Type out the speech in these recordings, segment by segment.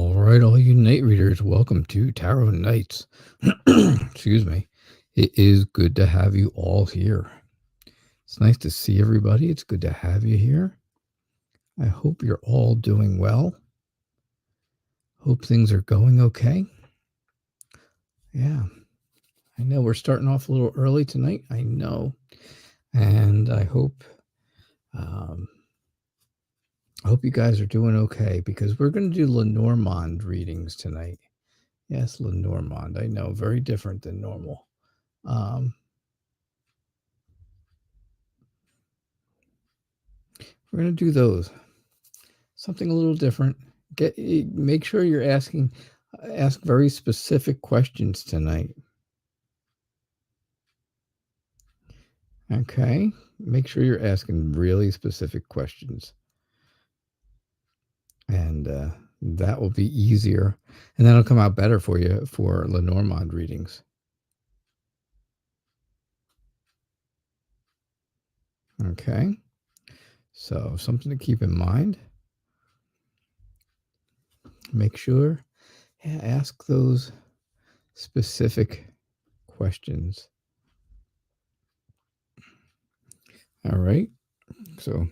All right, all you night readers, welcome to Tarot Nights. Excuse me. It is good to have you all here. It's nice to see everybody. It's good to have you here. I hope you're all doing well. Hope things are going okay. Yeah, I know we're starting off a little early tonight. I know. And I hope you guys are doing okay, because we're going to do Lenormand readings tonight. Yes, Lenormand. I know, very different than normal. We're going to do those. Something a little different. Make sure you're ask very specific questions tonight. Okay? Make sure you're asking really specific questions. And that will be easier. And that'll come out better for you for Lenormand readings. Okay? So something to keep in mind. Make sure, ask those specific questions. All right? So,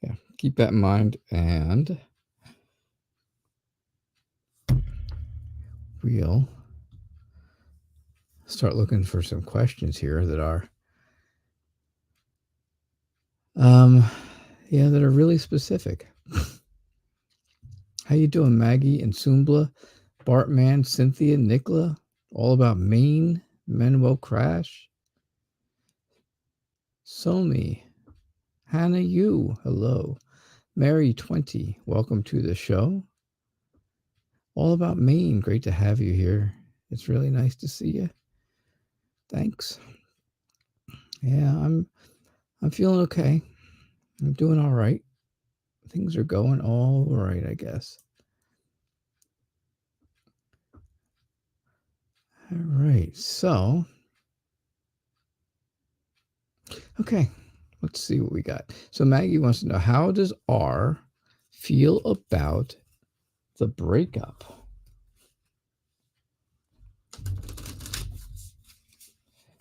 yeah, keep that in mind, and we'll start looking for some questions here that are that are really specific. How you doing, Maggie and Sumbla, Bartman, Cynthia, Nicola? All about Maine, Manuel Crash, Somi, Hannah, you, hello, Mary 20, welcome to the show. All about Maine, great to have you here. It's really nice to see you. Thanks. Yeah, I'm feeling okay. I'm doing all right. Things are going all right, I guess. All right, so, okay, let's see what we got. So Maggie wants to know, how does R feel about the breakup?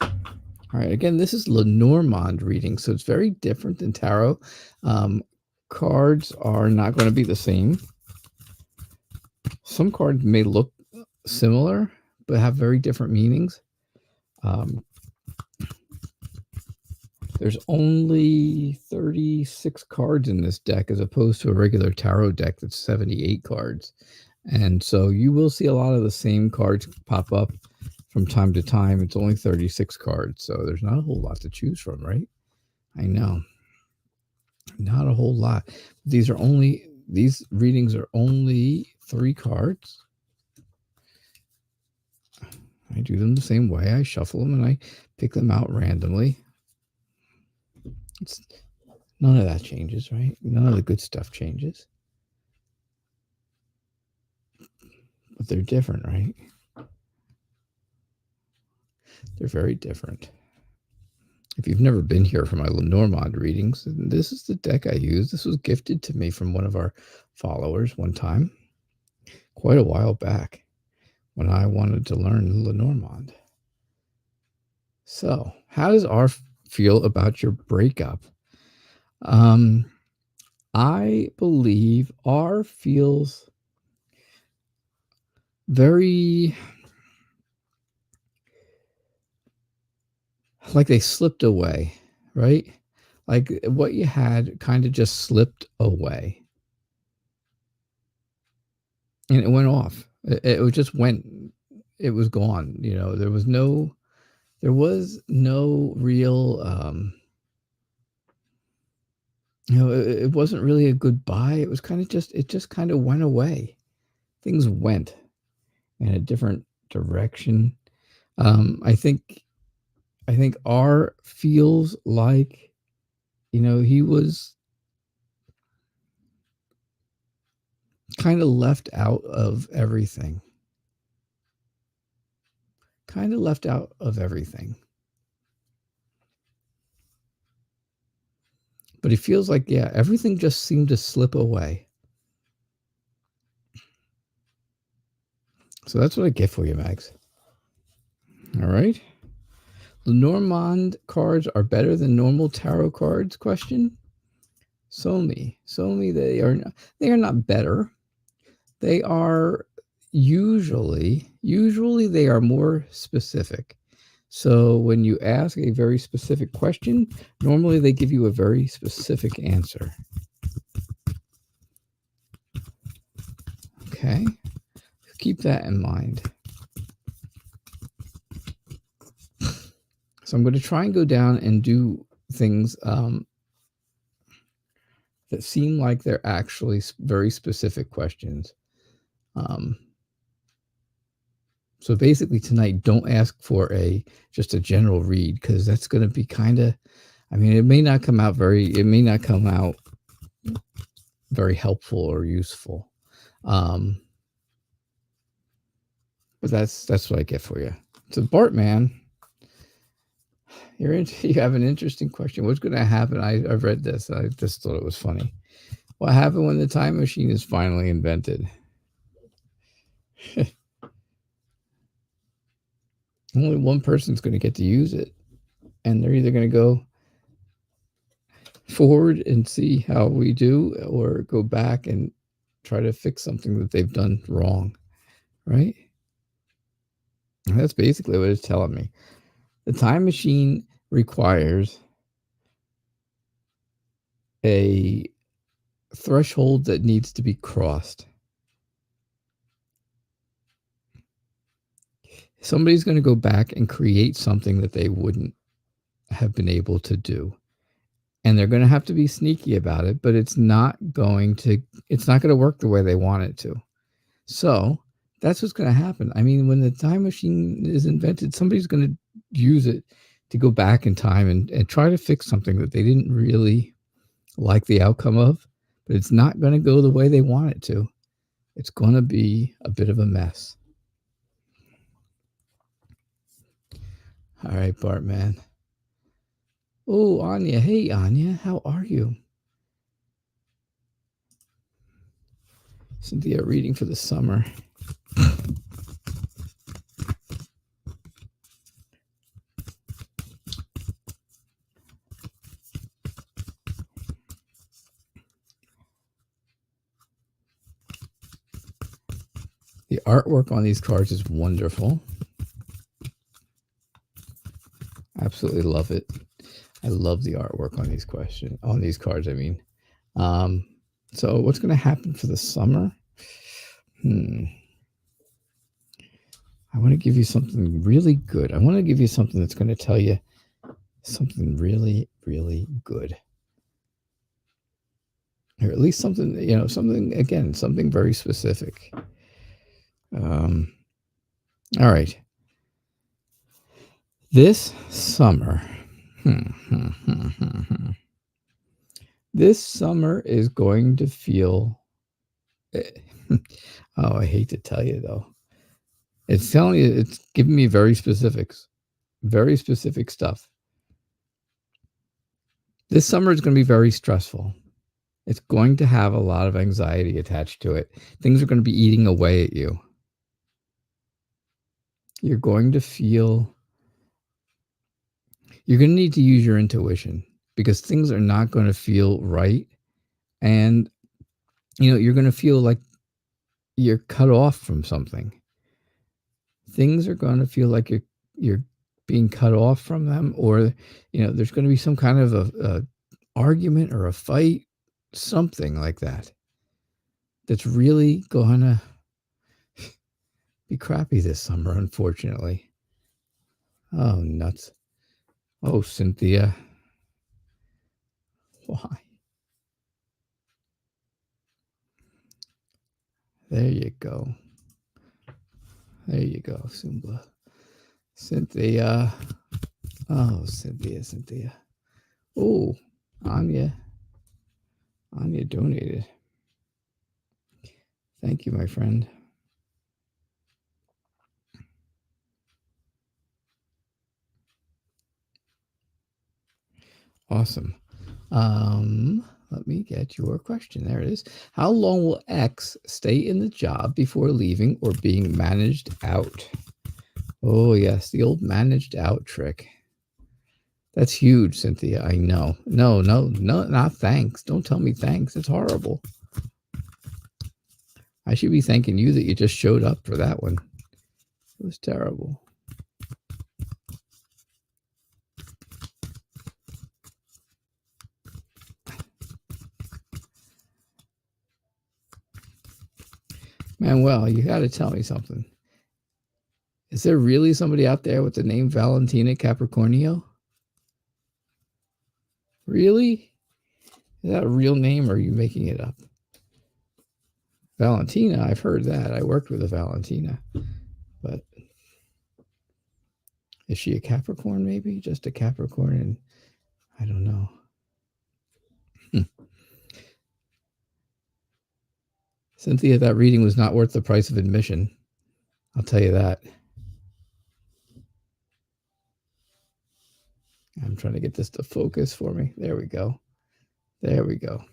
All right, again, this is Lenormand reading, so it's very different than tarot. Cards are not going to be the same. Some cards may look similar, but have very different meanings. There's only 36 cards in this deck, as opposed to a regular tarot deck that's 78 cards. And so you will see a lot of the same cards pop up from time to time. It's only 36 cards, so there's not a whole lot to choose from, right? I know. Not a whole lot. These readings are only 3 cards. I do them the same way. I shuffle them and I pick them out randomly. None of that changes, right? None of the good stuff changes. But they're different, right? They're very different. If you've never been here for my Lenormand readings, this is the deck I use. This was gifted to me from one of our followers one time, quite a while back, when I wanted to learn Lenormand. So, how does R feel about your breakup? I believe R feels very like they slipped away, right? Like what you had kind of just slipped away. And it went off. It just went, it was gone. You know, there was no real, it wasn't really a goodbye. It was kind of it just kind of went away. Things went in a different direction. I think R feels like, he was kind of left out of everything. But he feels like, everything just seemed to slip away. So that's what I get for you, Mags. All right. Lenormand cards are better than normal tarot cards? Question. So me, they are not better. They are usually they are more specific. So when you ask a very specific question, normally they give you a very specific answer. Okay, keep that in mind. So I'm going to try and go down and do things that seem like they're actually very specific questions. So basically tonight, don't ask for just a general read, because that's going to be kind of, I mean, it may not come out very helpful or useful. But that's what I get for you. So Bartman, you have an interesting question. What's going to happen? I've read this. I just thought it was funny. What happened when the time machine is finally invented? Only one person's going to get to use it, and they're either going to go forward and see how we do, or go back and try to fix something that they've done wrong, right? And that's basically what it's telling me. The time machine requires a threshold that needs to be crossed. Somebody's going to go back and create something that they wouldn't have been able to do. And they're going to have to be sneaky about it, but it's not going to work the way they want it to. So that's what's going to happen. I mean, when the time machine is invented, somebody's going to use it to go back in time and try to fix something that they didn't really like the outcome of, but it's not going to go the way they want it to. It's going to be a bit of a mess. All right, Bartman. Oh, Anya. Hey, Anya. How are you? Cynthia reading for the summer. The artwork on these cards is wonderful. Absolutely love it. I love the artwork on these cards. I mean, so what's going to happen for the summer? I want to give you something really good. I want to give you something that's going to tell you something really, really good. Or at least something, something very specific. All right. This summer, this summer is going to feel, oh, I hate to tell you though. It's telling you, it's giving me very specific stuff. This summer is going to be very stressful. It's going to have a lot of anxiety attached to it. Things are going to be eating away at you. You're going to need to use your intuition, because things are not going to feel right. And, you're going to feel like you're cut off from something. Things are going to feel like you're being cut off from them, or, there's going to be some kind of a argument or a fight, something like that. That's really going to be crappy this summer, unfortunately. Oh, nuts. Oh, Cynthia. Why? There you go. There you go, Sumbla. Cynthia. Oh, Cynthia. Oh, Anya. Anya donated. Thank you, my friend. Awesome. Let me get your question. There it is. How long will X stay in the job before leaving or being managed out? Oh, yes, the old managed out trick. That's huge, Cynthia. I know. No, not thanks. Don't tell me thanks. It's horrible. I should be thanking you that you just showed up for that one. It was terrible. Manuel, you got to tell me something. Is there really somebody out there with the name Valentina Capricornio? Really? Is that a real name or are you making it up? Valentina, I've heard that. I worked with a Valentina. But is she a Capricorn maybe? Just a Capricorn and I don't know. Cynthia, that reading was not worth the price of admission. I'll tell you that. I'm trying to get this to focus for me. There we go. There we go.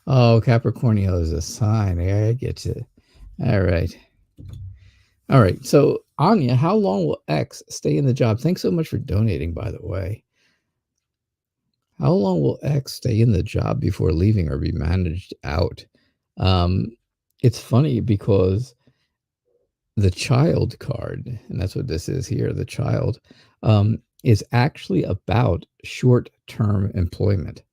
Oh, Capricornio is a sign. I get you. All right. All right. So, Anya, how long will X stay in the job? Thanks so much for donating, by the way. How long will X stay in the job before leaving or be managed out? It's funny because the child card, and that's what this is here, the child, is actually about short-term employment.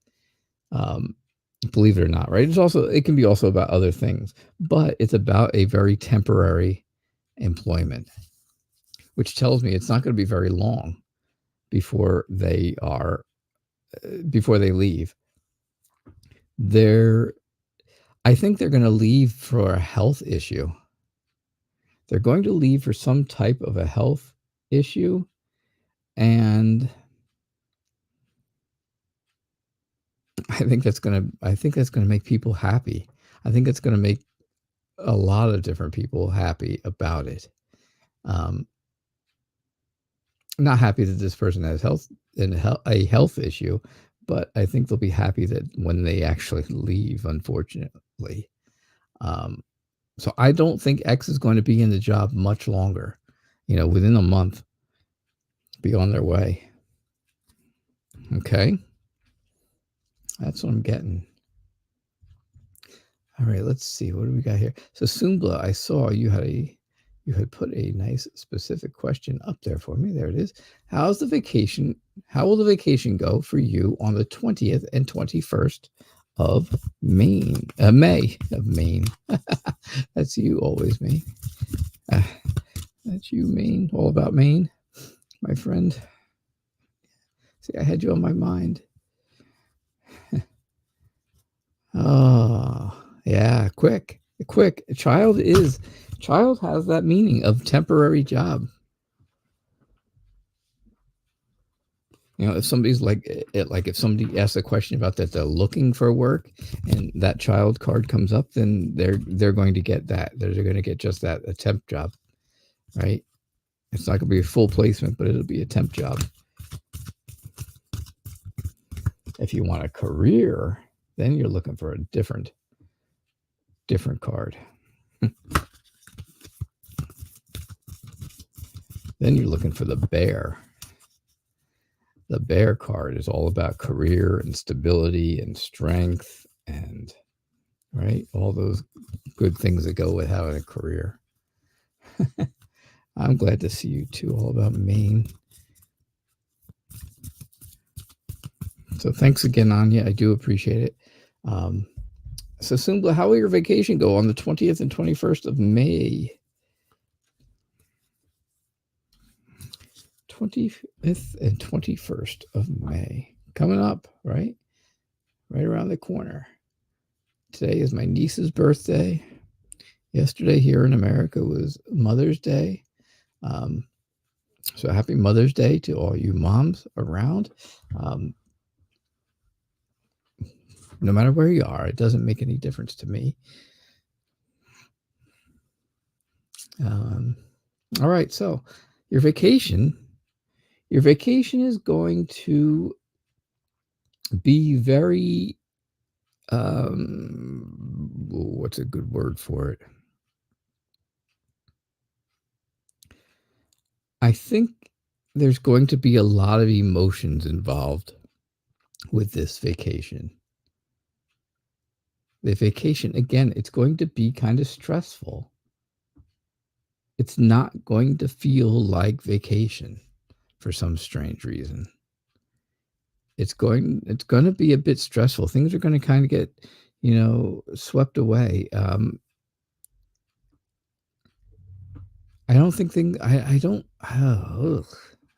Believe it or not, right? It can be also about other things, but it's about a very temporary employment, which tells me it's not going to be very long before they leave. I think they're going to leave for a health issue. They're going to leave for some type of a health issue, and I think that's going to make people happy. I think it's going to make a lot of different people happy about it. Not happy that this person has a health issue, but I think they'll be happy that when they actually leave, unfortunately. So I don't think X is going to be in the job much longer. Within a month, be on their way. Okay. That's what I'm getting. All right, let's see. What do we got here? So Sumbla, I saw you had put a nice specific question up there for me. There it is. How will the vacation go for you on the 20th and 21st of May of Maine? That's you always, Maine. That's you, Maine. All about Maine, my friend. See, I had you on my mind. Oh, yeah, quick. Child has that meaning of temporary job. If somebody's if somebody asks a question about that they're looking for work and that child card comes up, then they're going to get that. They're going to get just that, a temp job, right? It's not going to be a full placement, but it'll be a temp job. If you want a career, then you're looking for a different card. Then you're looking for the bear. The bear card is all about career and stability and strength and, right, all those good things that go with having a career. I'm glad to see you too, all about Maine. So thanks again, Anya. I do appreciate it. So Sumbla, how will your vacation go on the 20th and 21st of May? 25th and 21st of May. Coming up, right? Right around the corner. Today is my niece's birthday. Yesterday here in America was Mother's Day. So happy Mother's Day to all you moms around. No matter where you are, it doesn't make any difference to me. All right, so your vacation is going to be very what's a good word for it? I think there's going to be a lot of emotions involved with this vacation. The vacation, again, it's going to be kind of stressful. It's not going to feel like vacation for some strange reason. It's going to be a bit stressful. Things are going to kind of get, swept away. I don't think I don't,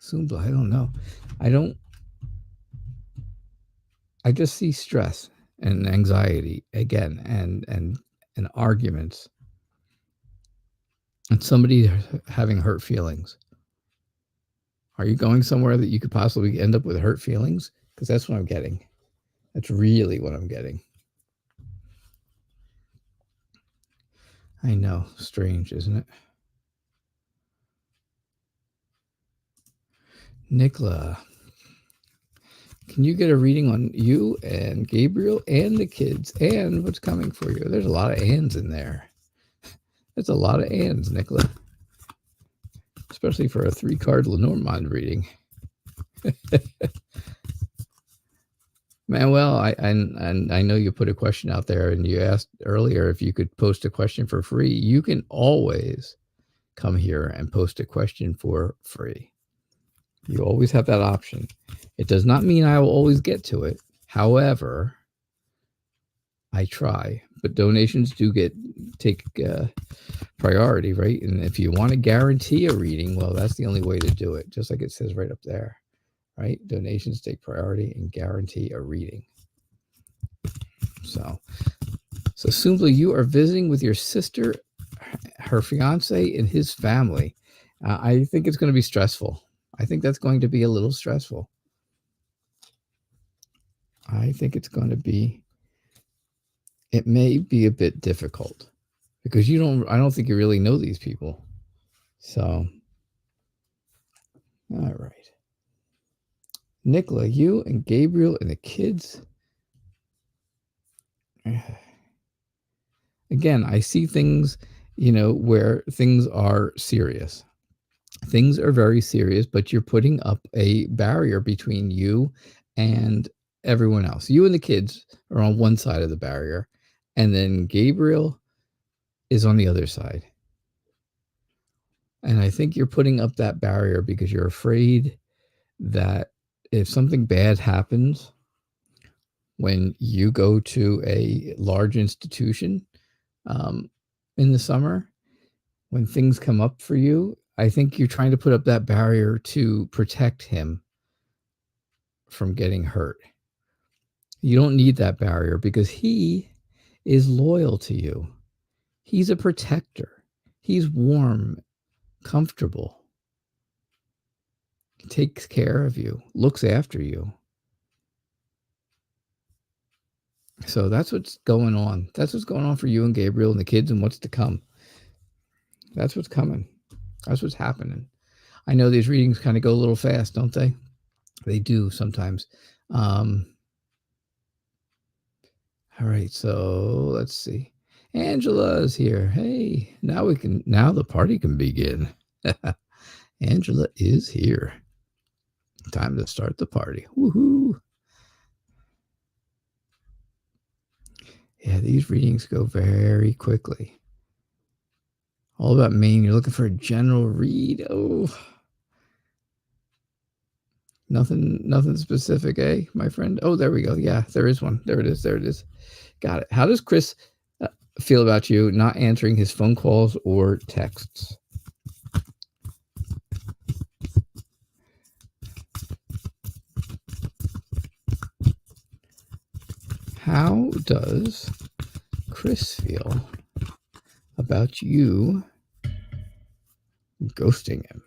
Sumba, I don't know. I just see stress and anxiety again, and arguments, and somebody having hurt feelings. Are you going somewhere that you could possibly end up with hurt feelings? Because that's what I'm getting. That's really what I'm getting. I know. Strange, isn't it? Nicola, can you get a reading on you and Gabriel and the kids and what's coming for you? There's a lot of ands in there. That's a lot of ands, Nicola. Especially for a 3-card Lenormand reading. Manuel, I know you put a question out there, and you asked earlier if you could post a question for free. You can always come here and post a question for free. You always have that option. It does not mean I will always get to it. However, I try, but donations do take priority, right? And if you want to guarantee a reading, well, that's the only way to do it. Just like it says right up there, right? Donations take priority and guarantee a reading. So Sumbla, you are visiting with your sister, her fiance, and his family. I think it's going to be stressful. I think that's going to be a little stressful. I think it's going to be, it may be a bit difficult because I don't think you really know these people. So, all right. Nicola, you and Gabriel and the kids. Again, I see things, where things are serious. Things are very serious, but you're putting up a barrier between you and everyone else. You and the kids are on one side of the barrier, and then Gabriel is on the other side. And I think you're putting up that barrier because you're afraid that if something bad happens when you go to a large institution in the summer, when things come up for you, I think you're trying to put up that barrier to protect him from getting hurt. You don't need that barrier because he is loyal to you. He's a protector. He's warm, comfortable, takes care of you, looks after you. So that's what's going on. That's what's going on for you and Gabriel and the kids and what's to come. That's what's coming. That's what's happening. I know these readings kind of go a little fast, don't they? They do sometimes. All right, so let's see. Angela is here. Hey, now the party can begin. Angela is here. Time to start the party. Woohoo. Yeah, these readings go very quickly. All about Maine. You're looking for a general read. Oh, nothing specific, eh, my friend? Oh, there we go. Yeah, there is one. There it is. Got it. How does Chris feel about you not answering his phone calls or texts? How does Chris feel about you ghosting him?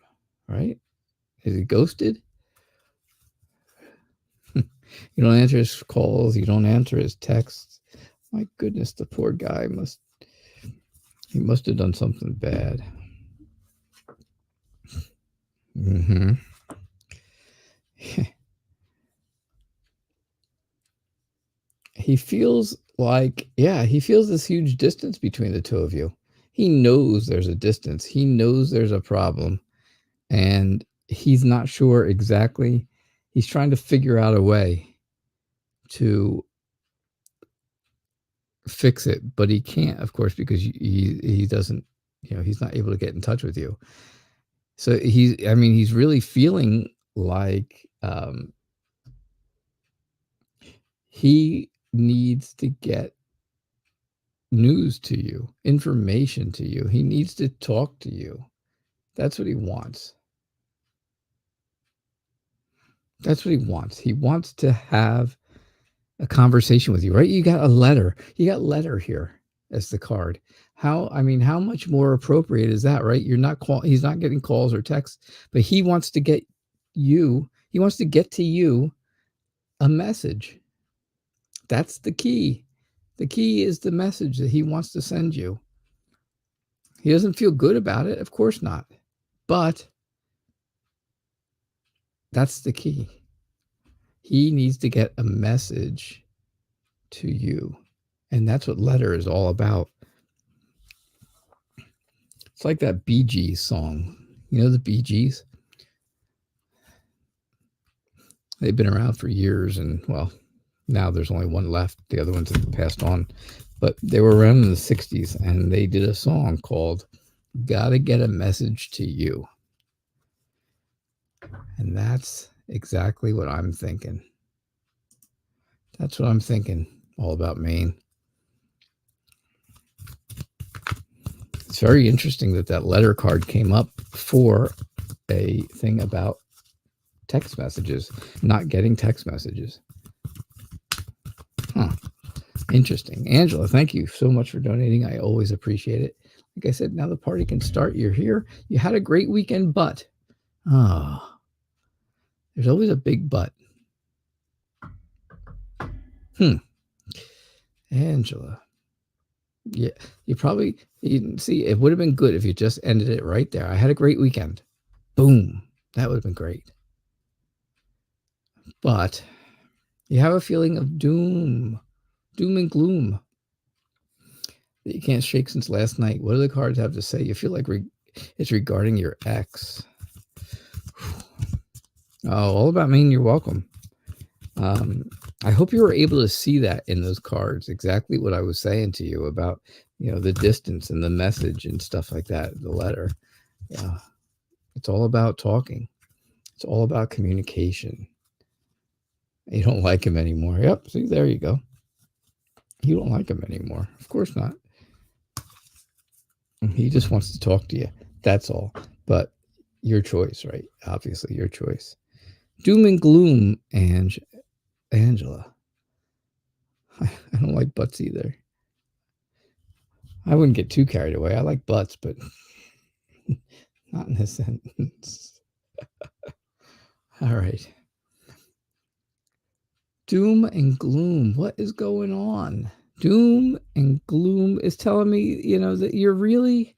Right? Is he ghosted? You don't answer his calls. You don't answer his texts. My goodness, the poor guy must have done something bad. Mm-hmm. he feels like, he feels this huge distance between the two of you. He knows there's a distance. He knows there's a problem, and he's not sure exactly. He's trying to figure out a way to fix it, but he can't, of course, because he doesn't, he's not able to get in touch with you. So he's really feeling like he needs to get news to you, information to you. He needs to talk to you. That's what he wants. That's what he wants. He wants to have a conversation with you, right? You got a letter. You got letter here as the card. How much more appropriate is that, right? He's not getting calls or texts, but he wants to get to you a message. That's the key. The key is the message that he wants to send you. He doesn't feel good about it, of course not. But that's the key. He needs to get a message to you. And that's what letter is all about. It's like that Bee Gees song. You know the Bee Gees? They've been around for years, and well, now there's only one left. The other ones have passed on. But they were around in the 60s, and they did a song called Gotta Get a Message to You. And that's exactly what I'm thinking. That's what I'm thinking all about Maine. It's very interesting that letter card came up for a thing about text messages, not getting text messages. Interesting. Angela, thank you so much for donating. I always appreciate it. Like I said, now the party can start. You're here. You had a great weekend, but there's always a big but. Angela. Yeah, you see, it would have been good if you just ended it right there. I had a great weekend. Boom. That would have been great. But you have a feeling of doom and gloom that you can't shake since last night. What do the cards have to say? You feel like it's regarding your ex. Oh, all about me. You're welcome. I hope you were able to see that in those cards, exactly what I was saying to you about, the distance and the message and stuff like that, the letter. Yeah. It's all about talking. It's all about communication. You don't like him anymore. Yep. See, there you go. You don't like him anymore. Of course not. He just wants to talk to you. That's all. But your choice, right? Obviously, your choice. Doom and gloom, Angela. I don't like butts either. I wouldn't get too carried away. I like butts, but not in this sentence. All right. Doom and gloom. What is going on? Doom and gloom is telling me, that you're really,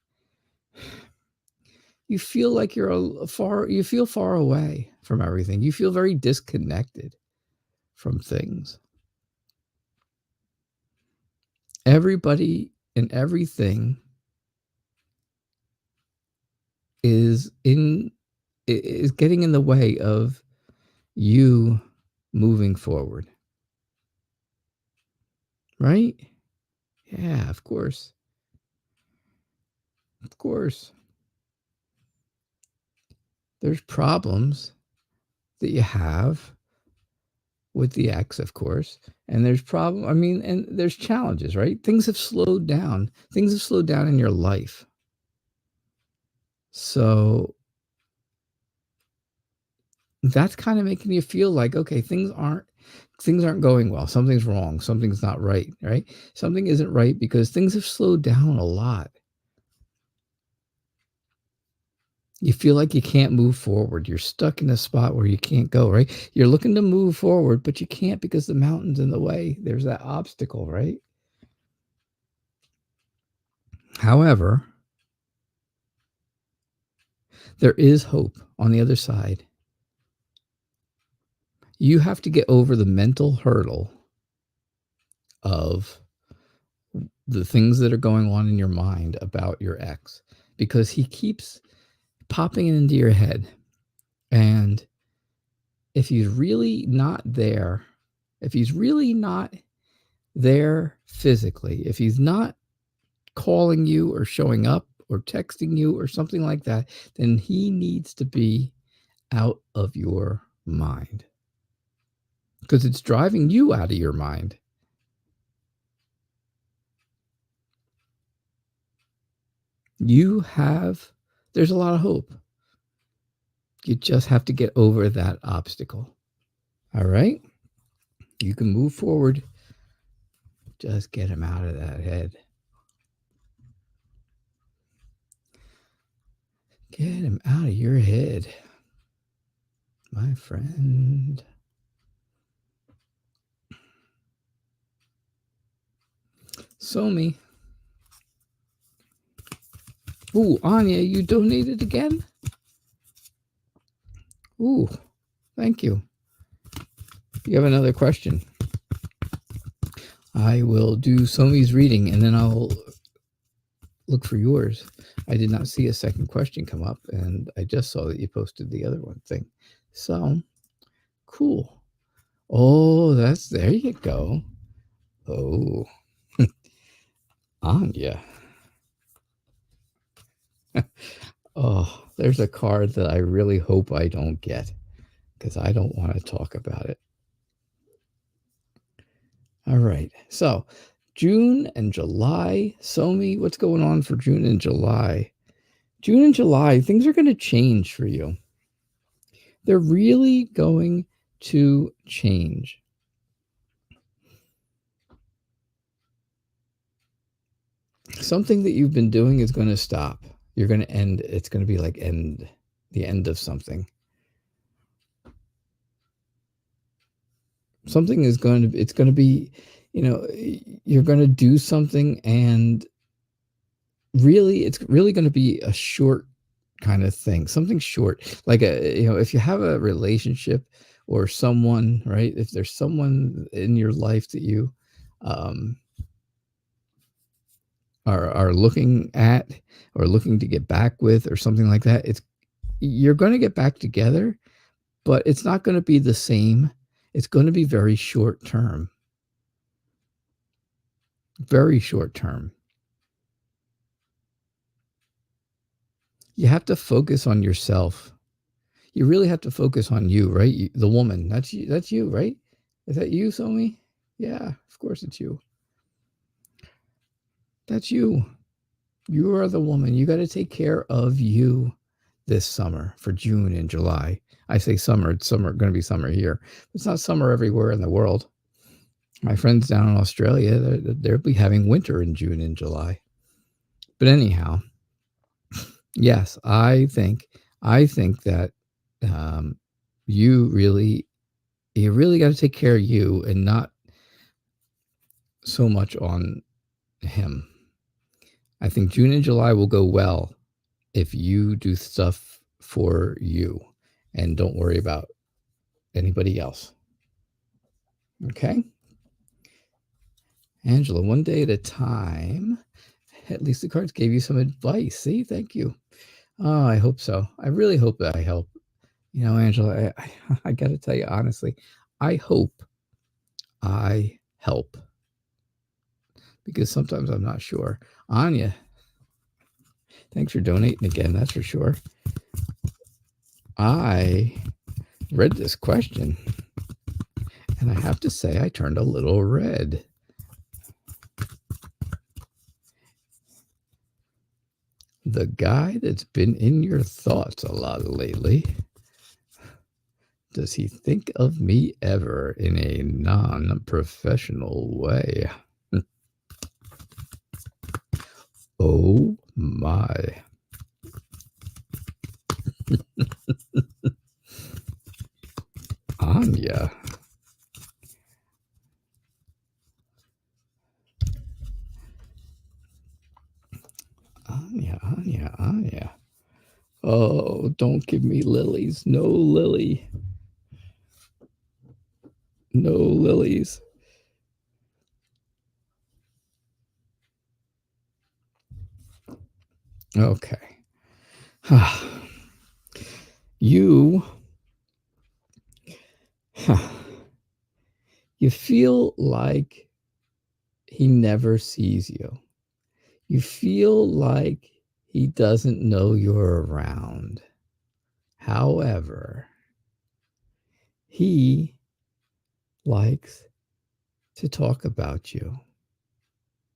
you feel like you feel far away from everything. You feel very disconnected from things. Everybody and everything is getting in the way of you moving forward. Right? Yeah, of course. Of course. There's problems that you have with the ex, of course. And there's and there's challenges, right? Things have slowed down. Things have slowed down in your life. So that's kind of making you feel like, okay, things aren't going well. Something's wrong. Something's not right, right? Something isn't right because things have slowed down a lot. You feel like you can't move forward. You're stuck in a spot where you can't go, right? You're looking to move forward, but you can't because the mountain's in the way. There's that obstacle, right? However, there is hope on the other side. You have to get over the mental hurdle of the things that are going on in your mind about your ex, because he keeps popping into your head. And if he's really not there, if he's really not there physically, if he's not calling you or showing up or texting you or something like that, then he needs to be out of your mind, because it's driving you out of your mind. There's a lot of hope. You just have to get over that obstacle. All right? You can move forward. Just get him out of that head. Get him out of your head, my friend. Somi. Ooh, Anya, you donated again? Ooh, thank you. You have another question? I will do Somi's reading, and then I'll look for yours. I did not see a second question come up, and I just saw that you posted the other one thing. So, cool. Oh, there you go. Oh, Anya. Oh, there's a card that I really hope I don't get, because I don't want to talk about it. All right. So, June and July. Somi, what's going on for June and July? June and July, things are going to change for you. They're really going to change. Something that you've been doing is going to stop. You're going to end. It's going to be like the end of something. Something is going to, it's going to be, you're going to do something, and really, it's really going to be a short kind of thing, something short. Like, if you have a relationship or someone, right? If there's someone in your life that you are looking at or looking to get back with or something like that, you're going to get back together, but it's not going to be the same. It's going to be very short term. Very short term. You have to focus on yourself. You really have to focus on you, right? The woman, that's you, right? Is that you, Somi? Yeah, of course it's you. That's you. You are the woman. You got to take care of you this summer for June and July. I say summer, it's going to be summer here. It's not summer everywhere in the world. My friends down in Australia, they'll be having winter in June and July. But anyhow, yes, I think that you really got to take care of you and not so much on him. I think June and July will go well if you do stuff for you and don't worry about anybody else. Okay? Angela, one day at a time. At least the cards gave you some advice. See, thank you. Oh, I hope so. I really hope that I help. Angela, I got to tell you honestly, I hope I help, because sometimes I'm not sure. Anya, thanks for donating again, that's for sure. I read this question, and I have to say I turned a little red. The guy that's been in your thoughts a lot lately, does he think of me ever in a non-professional way? Oh my. Anya. Anya. Oh, don't give me lilies. No lily. No lilies. Okay. You you feel like he never sees you. You feel like he doesn't know you're around. However, he likes to talk about you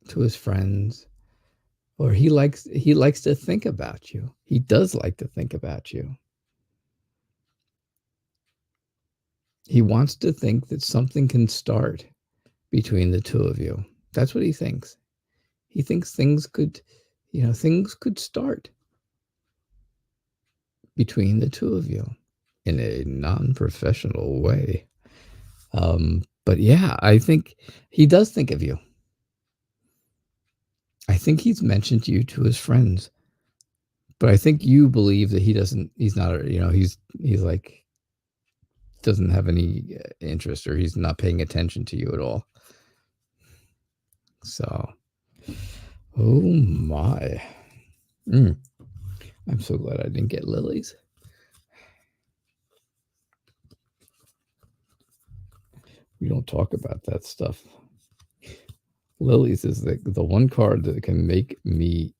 to his friends, or he likes to think about you. He does like to think about you. He wants to think that something can start between the two of you. That's what he thinks. He thinks things could start between the two of you in a non-professional way. But yeah, I think he does think of you. I think he's mentioned you to his friends, but I think you believe that he's not, he's like, doesn't have any interest, or he's not paying attention to you at all. So, oh my. I'm so glad I didn't get lilies. We don't talk about that stuff. Lilies is the one card that can make me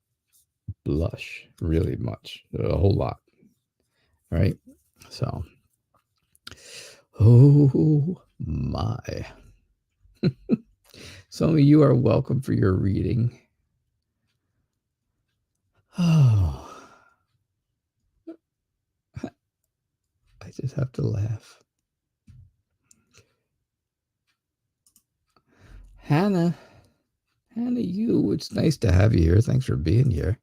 blush really much, a whole lot. Right? So, oh my. Some of you are welcome for your reading. Oh, I just have to laugh. Hannah, it's nice to have you here. Thanks for being here.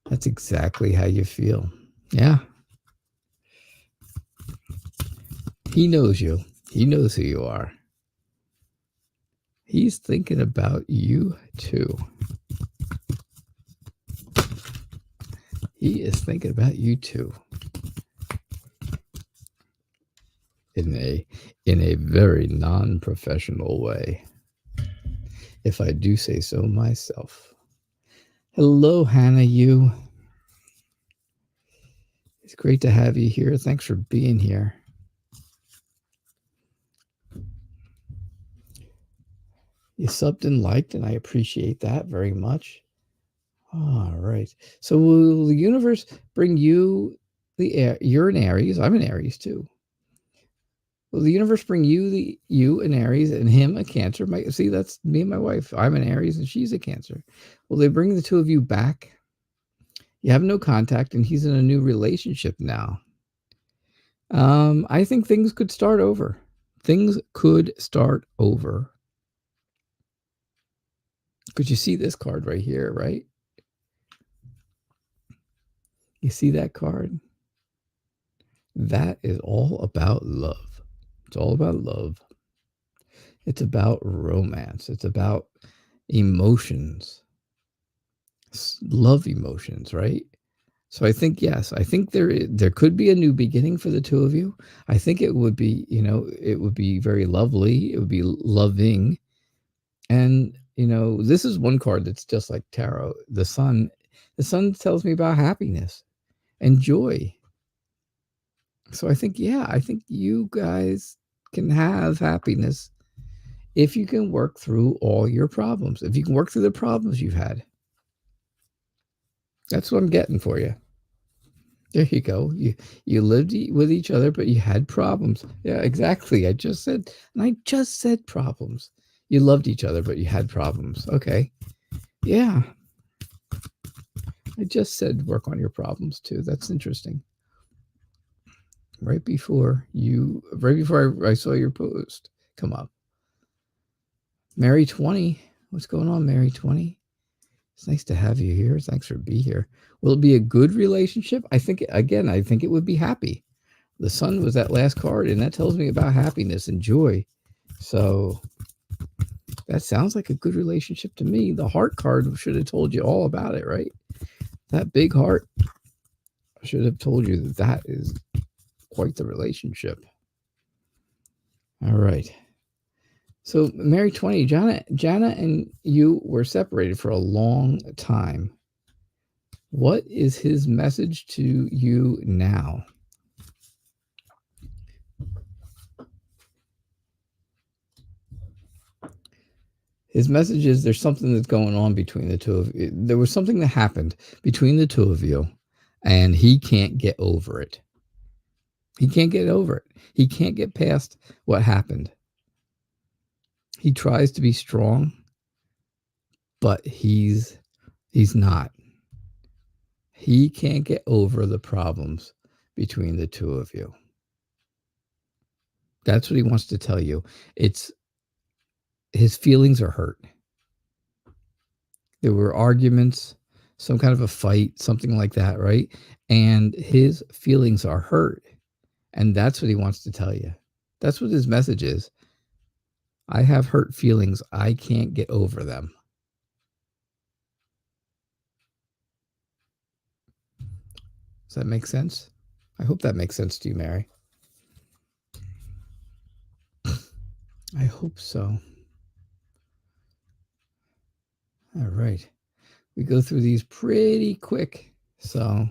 That's exactly how you feel. Yeah. He knows you. He knows who you are. He's thinking about you too. He is thinking about you too. In a very non-professional way, if I do say so myself. Hello, Hannah, you. It's great to have you here. Thanks for being here. You subbed and liked, and I appreciate that very much. All right. So will the universe bring you you're an Aries. I'm an Aries too. Will the universe bring you an Aries and him a Cancer? See, that's me and my wife. I'm an Aries and she's a Cancer. Will they bring the two of you back? You have no contact, and he's in a new relationship now. I think things could start over. Things could start over. Because you see this card right here, right? You see that card? That is all about love. It's all about love. It's about romance. It's about emotions. Love emotions, right? So I think, yes, I think there could be a new beginning for the two of you. I think it would be, it would be very lovely. It would be loving. And, this is one card that's just like tarot. The sun tells me about happiness and joy. So I think you guys can have happiness if you can work through all your problems. If you can work through the problems you've had. That's what I'm getting for you. There you go. You lived with each other, but you had problems. Yeah, exactly. I just said problems. You loved each other, but you had problems. Okay. Yeah. I just said work on your problems too. That's interesting. Right before I saw your post come up. Mary 20. What's going on, Mary 20? It's nice to have you here. Thanks for being here. Will it be a good relationship? I think it would be happy. The sun was that last card, and that tells me about happiness and joy. So that sounds like a good relationship to me. The heart card should have told you all about it, right? That big heart should have told you that is quite the relationship. All right. So Mary 20, Jana and you were separated for a long time. What is his message to you now? His message is there's something that's going on between the two of you. There was something that happened between the two of you, and he can't get over it. He can't get over it. He can't get past what happened. He tries to be strong, but he's not. He can't get over the problems between the two of you. That's what he wants to tell you. It's his feelings are hurt. There were arguments, some kind of a fight, something like that, right? And his feelings are hurt. And that's what he wants to tell you. That's what his message is. I have hurt feelings. I can't get over them. Does that make sense? I hope that makes sense to you, Mary. I hope so. All right. We go through these pretty quick, so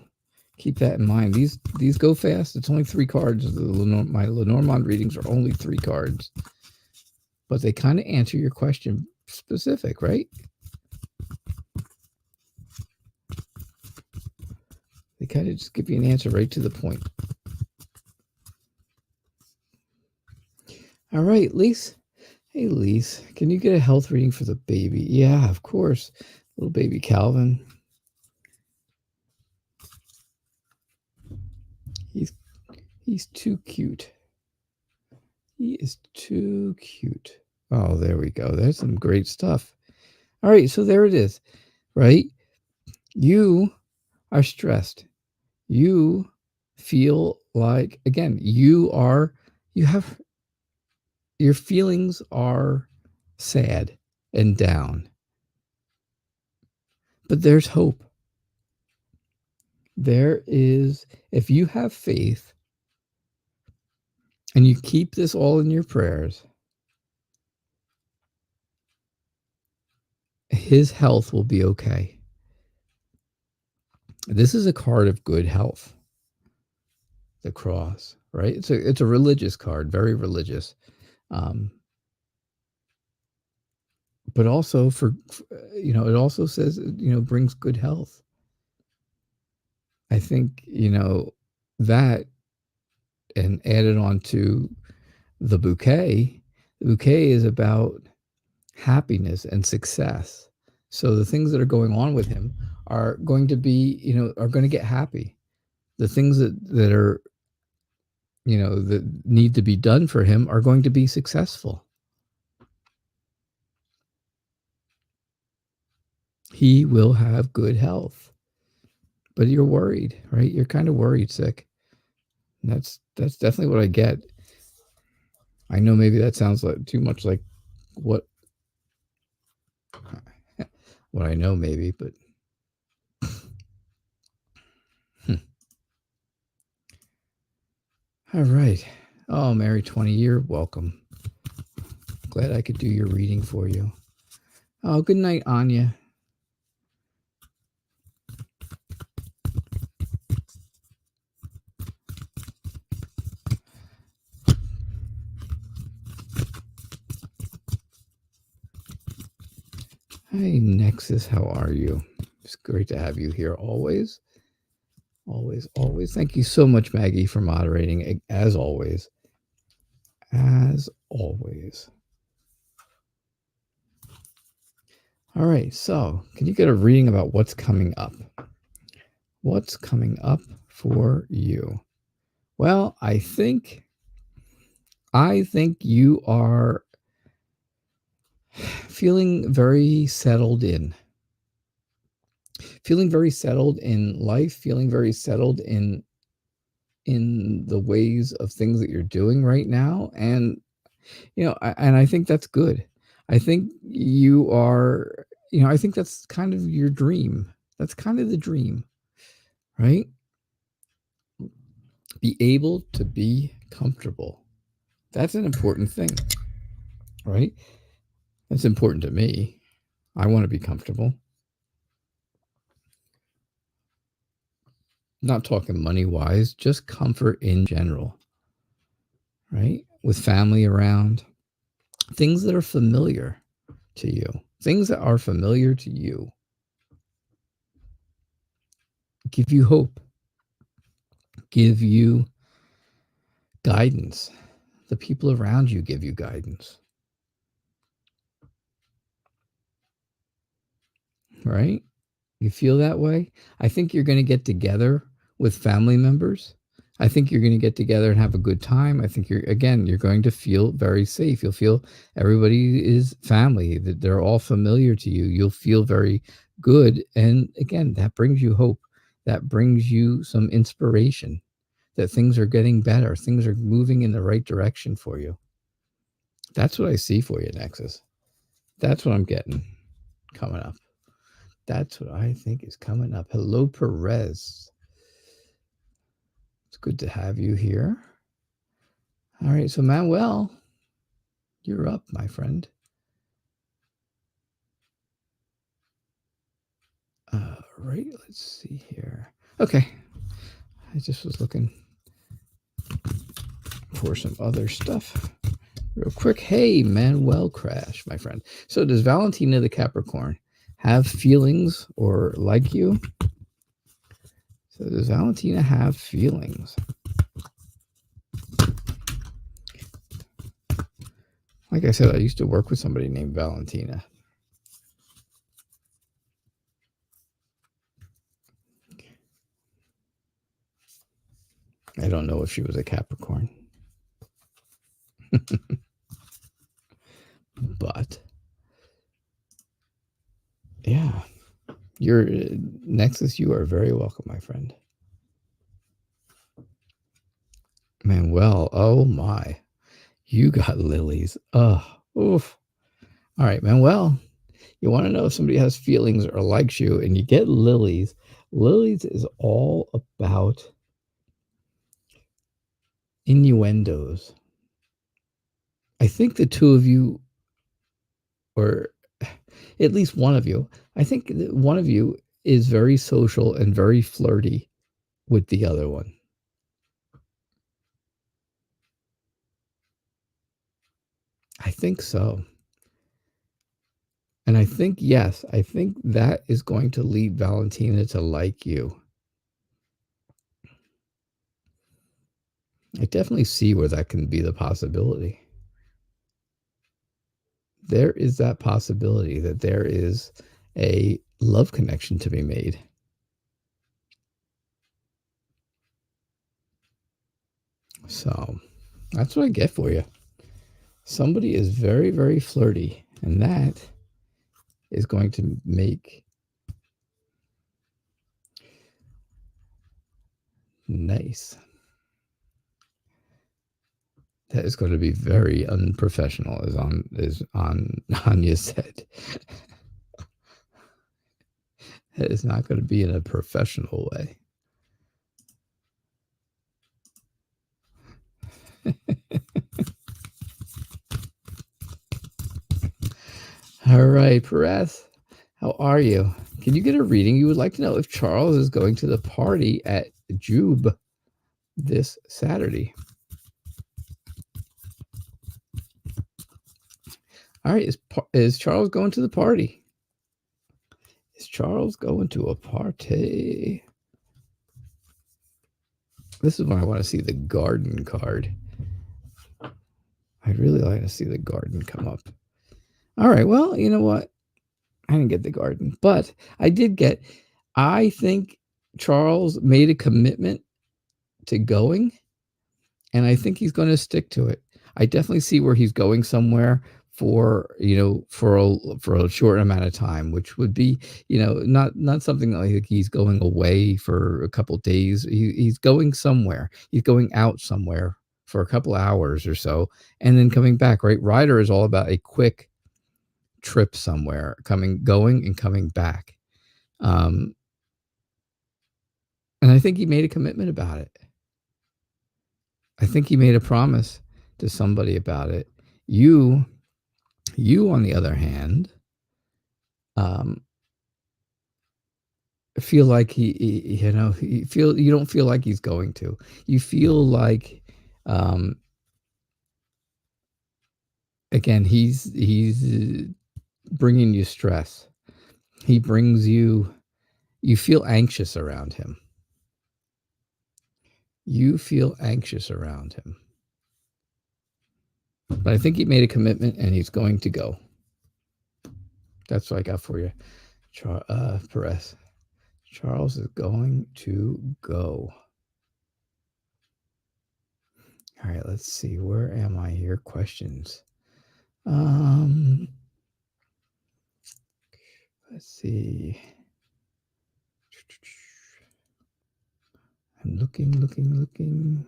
keep that in mind. These go fast. It's only 3 cards. My Lenormand readings are only 3 cards, but they kind of answer your question specific, right? They kind of just give you an answer right to the point. All right, Lise. Hey, Lise, can you get a health reading for the baby? Yeah, of course. Little baby Calvin. He's too cute. He is too cute. Oh, there we go. There's some great stuff. All right, so there it is, right? You are stressed. You feel like, again, your feelings are sad and down. But there's hope. There is, if you have faith and you keep this all in your prayers, his health will be okay. This is a card of good health. The cross, right? It's a religious card, very religious. But also it also says, brings good health. I think, that, and added on to the bouquet is about happiness and success. So the things that are going on with him are going to be, are going to get happy. The things that are, that need to be done for him are going to be successful. He will have good health. But you're worried, right? You're kind of worried, sick. And that's definitely what I get. I know maybe that sounds like too much like what I know maybe, but all right. Oh, Mary 20, you're welcome. Glad I could do your reading for you. Oh, good night, Anya. Hey, Nexus, how are you? It's great to have you here always. Always, always. Thank you so much, Maggie, for moderating, as always. As always. All right, so can you get a reading about what's coming up? What's coming up for you? Well, I think you are feeling very settled in. Feeling very settled in life, feeling very settled in the ways of things that you're doing right now. And, I think that's good. I think you are, I think that's kind of your dream. That's kind of the dream, right? Be able to be comfortable. That's an important thing, right? That's important to me. I want to be comfortable. Not talking money-wise, just comfort in general, right? With family around, things that are familiar to you, things that are familiar to you give you hope, give you guidance. The people around you give you guidance, right? You feel that way? I think you're going to get together with family members. I think you're going to get together and have a good time. I think you're going to feel very safe. You'll feel everybody is family, that they're all familiar to you. You'll feel very good. And again, that brings you hope. That brings you some inspiration that things are getting better. Things are moving in the right direction for you. That's what I see for you, Nexus. That's what I'm getting coming up. That's what I think is coming up. Hello, Perez. It's good to have you here. All right, so Manuel, you're up, my friend. Right, let's see here. Okay, I just was looking for some other stuff real quick. Hey, Manuel Crash, my friend. So does Valentina the Capricorn have feelings or like you? So does Valentina have feelings? Like I said, I used to work with somebody named Valentina. I don't know if she was a Capricorn. But yeah, you're Nexus, you are very welcome, my friend. Manuel, oh my, you got lilies. Oh, oof. All right, Manuel, you want to know if somebody has feelings or likes you and you get lilies. Lilies is all about innuendos. I think the two of you, or at least one of you, I think one of you is very social and very flirty with the other one. I think so. And I think, yes, I think that is going to lead Valentina to like you. I definitely see where that can be the possibility. There is that possibility that there is a love connection to be made. So that's what I get for you. Somebody is very, very flirty, and that is going to make nice. That is going to be very unprofessional, as Anya said. That is not going to be in a professional way. All right, Perez, how are you? Can you get a reading? You would like to know if Charles is going to the party at Jude this Saturday. All right, is Charles going to the party? Is Charles going to a party? This is when I want to see the garden card. I'd really like to see the garden come up. All right, well, you know what? I didn't get the garden, but I did get, I think Charles made a commitment to going, and I think he's going to stick to it. I definitely see where he's going somewhere for, for a short amount of time, which would be, not something like he's going away for a couple of days. He's going somewhere. He's going out somewhere for a couple hours or so, and then coming back, right? Rider is all about a quick trip somewhere, going and coming back. And I think he made a commitment about it. I think he made a promise to somebody about it. You on the other hand, feel like you don't feel like he's going to. You feel like, again, he's bringing you stress. He brings you feel anxious around him. You feel anxious around him. But I think he made a commitment and he's going to go. That's what I got for you, Perez. Charles is going to go. All right, let's see. Where am I here? Questions. Let's see. I'm looking.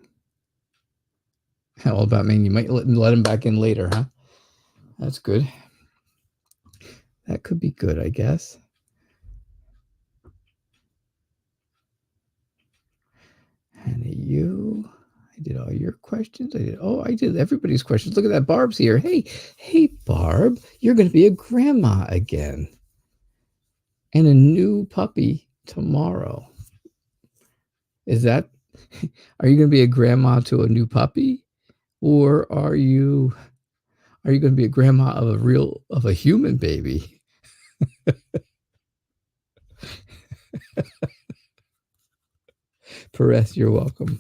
How about me? You might let him back in later, huh? That's good. That could be good, I guess. And you, I did all your questions. I did everybody's questions. Look at that. Barb's here. Hey, Barb, you're going to be a grandma again. And a new puppy tomorrow. Are you going to be a grandma to a new puppy? Or are you going to be a grandma of a human baby? Perez, you're welcome.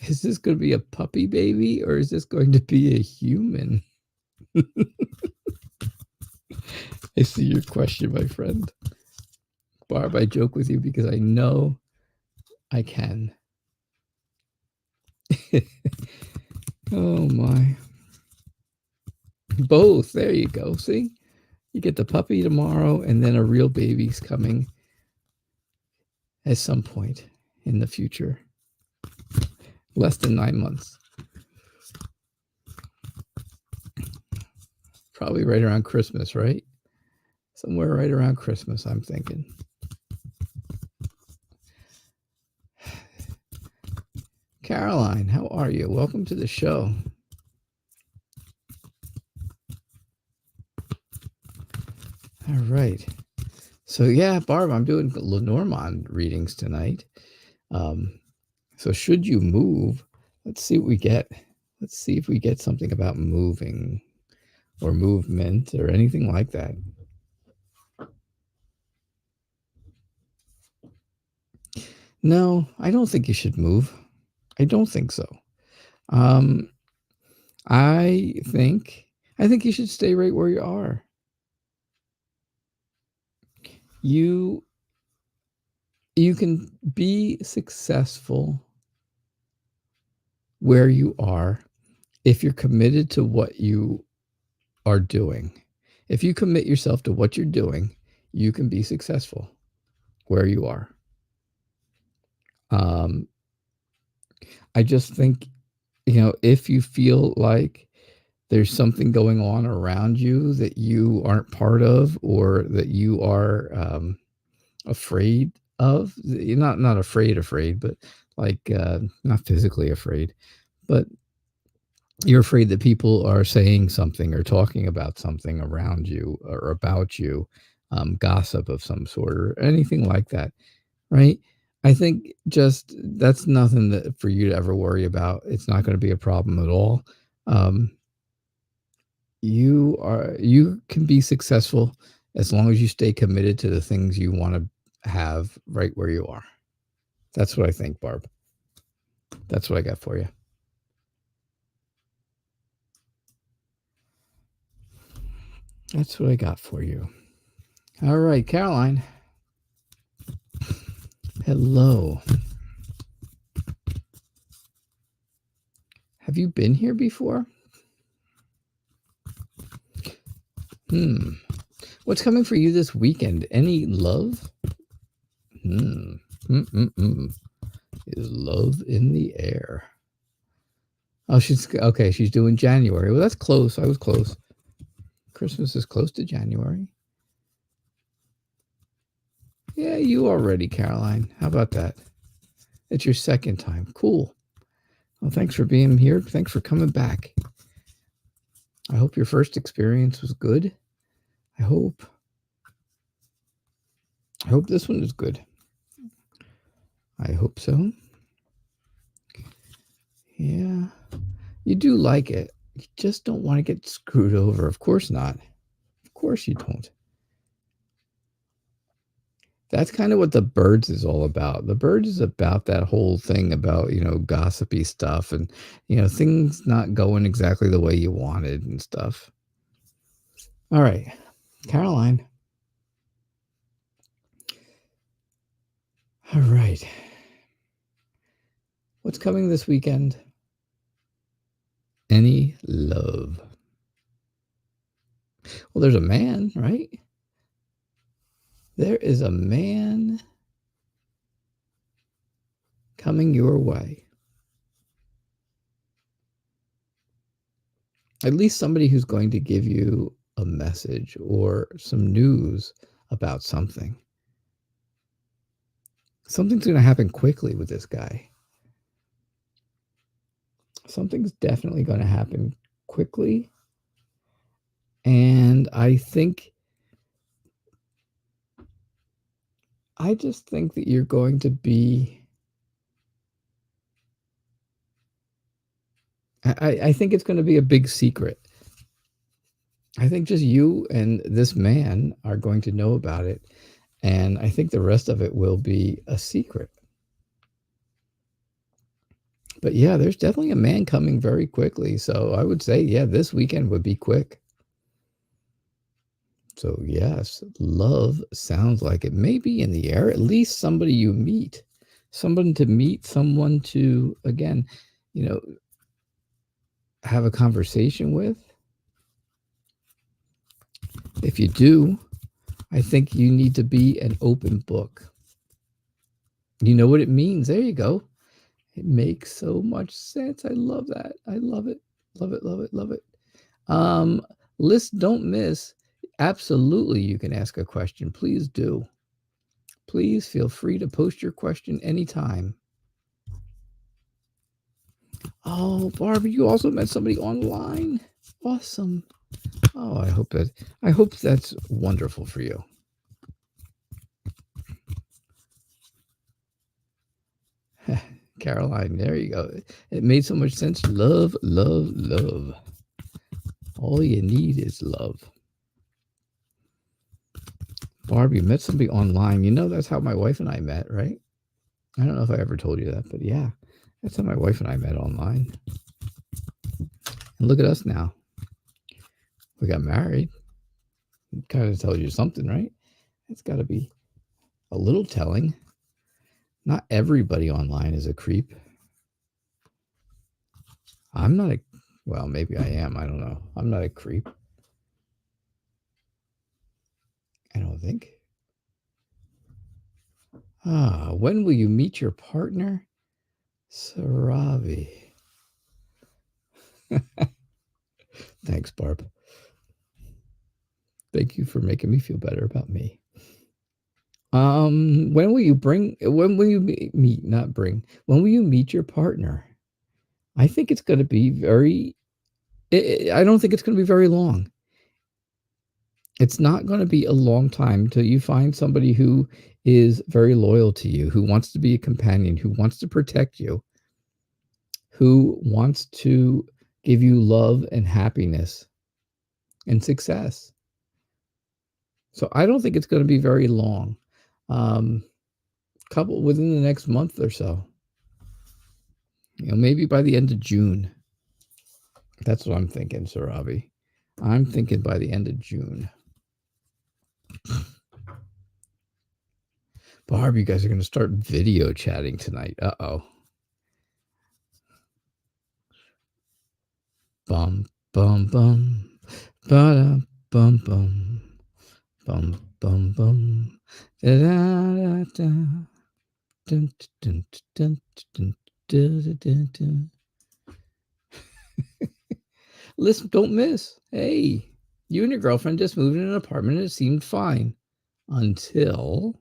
Is this going to be a puppy baby or is this going to be a human? I see your question, my friend. Barb, I joke with you because I know I can. Oh, my. Both. There you go. See? You get the puppy tomorrow and then a real baby's coming at some point in the future. Less than 9 months. Probably right around Christmas, right? Somewhere right around Christmas, I'm thinking. Caroline, how are you? Welcome to the show. All right. So, yeah, Barb, I'm doing Lenormand readings tonight. So should you move, let's see what we get. Let's see if we get something about moving or movement or anything like that. No, I don't think you should move. I don't think so. I think you should stay right where you are. You can be successful where you are if you're committed to what you are doing. If you commit yourself to what you're doing, you can be successful where you are. I just think, if you feel like there's something going on around you that you aren't part of or that you are afraid of, you're not afraid, but like not physically afraid, but you're afraid that people are saying something or talking about something around you or about you, gossip of some sort or anything like that, right? I think just that's nothing for you to ever worry about. It's not going to be a problem at all. You can be successful as long as you stay committed to the things you want to have right where you are. That's what I think, Barb. That's what I got for you. That's what I got for you. All right, Caroline. Hello. Have you been here before? What's coming for you this weekend? Any love? Is love in the air? Oh, she's doing January. Well, that's close. I was close. Christmas is close to January. Yeah, you are ready, Caroline. How about that? It's your second time. Cool. Well, thanks for being here. Thanks for coming back. I hope your first experience was good. I hope. I hope this one is good. I hope so. Yeah. You do like it. You just don't want to get screwed over. Of course not. Of course you don't. That's kind of what the birds is all about. The birds is about that whole thing about, gossipy stuff and, things not going exactly the way you wanted and stuff. All right, Caroline. All right. What's coming this weekend? Any love? Well, there's a man, right? There is a man coming your way. At least somebody who's going to give you a message or some news about something. Something's going to happen quickly with this guy. Something's definitely going to happen quickly. And I just think that you're going to be, I think it's going to be a big secret. I think just you and this man are going to know about it. And I think the rest of it will be a secret. But yeah, there's definitely a man coming very quickly. So I would say, yeah, this weekend would be quick. So yes, love sounds like it may be in the air. At least somebody you meet. Someone to meet, someone to, again, have a conversation with. If you do, I think you need to be an open book. You know what it means. There you go. It makes so much sense. I love that. I love it. Love it, love it, love it. List, don't miss. Absolutely, you can ask a question. Please do. Please feel free to post your question anytime. Oh, Barbara, you also met somebody online. Awesome. Oh, I hope that's wonderful for you. Caroline, there you go. It made so much sense. Love, love, love. All you need is love. Barb, you met somebody online. That's how my wife and I met, right? I don't know if I ever told you that, but yeah, that's how my wife and I met online. And look at us now. We got married. It kind of tells you something, right? It's got to be a little telling. Not everybody online is a creep. I'm not well, maybe I am. I don't know. I'm not a creep. I don't think. When will you meet your partner? Saravi. Thanks, Barb. Thank you for making me feel better about me. When will you meet your partner? I think it's going to be I don't think it's going to be very long. It's not going to be a long time till you find somebody who is very loyal to you, who wants to be a companion, who wants to protect you, who wants to give you love and happiness and success. So I don't think it's going to be very long. Couple within the next month or so. Maybe by the end of June. That's what I'm thinking, Saravi. I'm thinking by the end of June. Barb, you guys are going to start video chatting tonight. Uh-oh. Bum, bum, bum. Ba-da, bum, bum. Bum, bum, bum. Da-da-da-da. Dun, dun, dun, dun, dun, dun, dun. Listen, don't miss. Hey, you and your girlfriend just moved in an apartment and it seemed fine until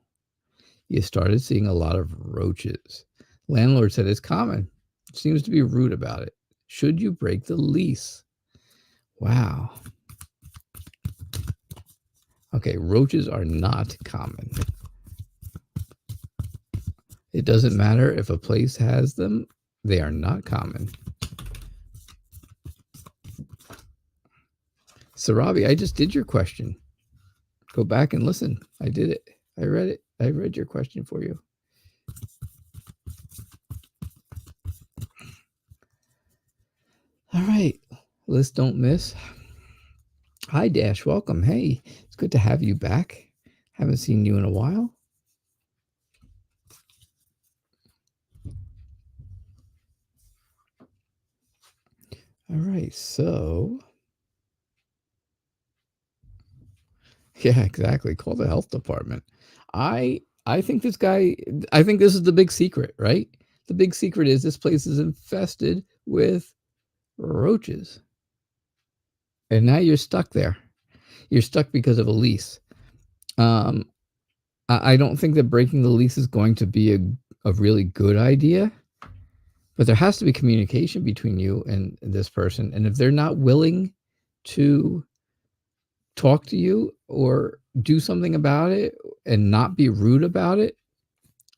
you started seeing a lot of roaches. Landlord said it's common. Seems to be rude about it. Should you break the lease? Wow. Okay, roaches are not common. It doesn't matter if a place has them. They are not common. Sarabi, I just did your question. Go back and listen. I did it. I read it. I read your question for you. All right. List don't miss. Hi, Dash. Welcome. Hey, it's good to have you back. Haven't seen you in a while. All right. So, yeah, exactly. Call the health department. I think this guy, I think this is the big secret, right? The big secret is this place is infested with roaches. And now you're stuck there. You're stuck because of a lease. I don't think that breaking the lease is going to be a really good idea, but there has to be communication between you and this person. And if they're not willing to talk to you or do something about it and not be rude about it,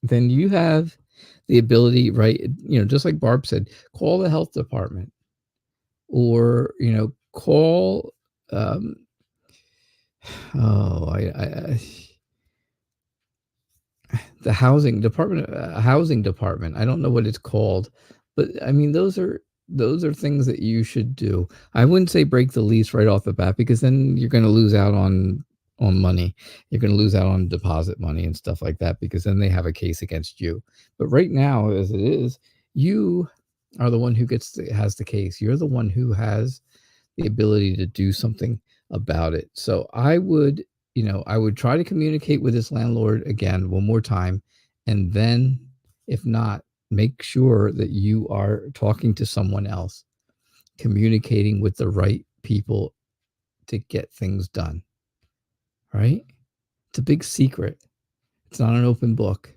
then you have the ability, right? Just like Barb said, call the health department or, call, the housing department. I don't know what it's called, but I mean, those are things that you should do. I wouldn't say break the lease right off the bat, because then you're going to lose out on money. You're going to lose out on deposit money and stuff like that, because then they have a case against you. But right now, as it is, you are the one who has the case. You're the one who has the ability to do something about it. So I would try to communicate with this landlord again one more time. And then if not, make sure that you are talking to someone else, communicating with the right people to get things done. Right? It's a big secret. It's not an open book.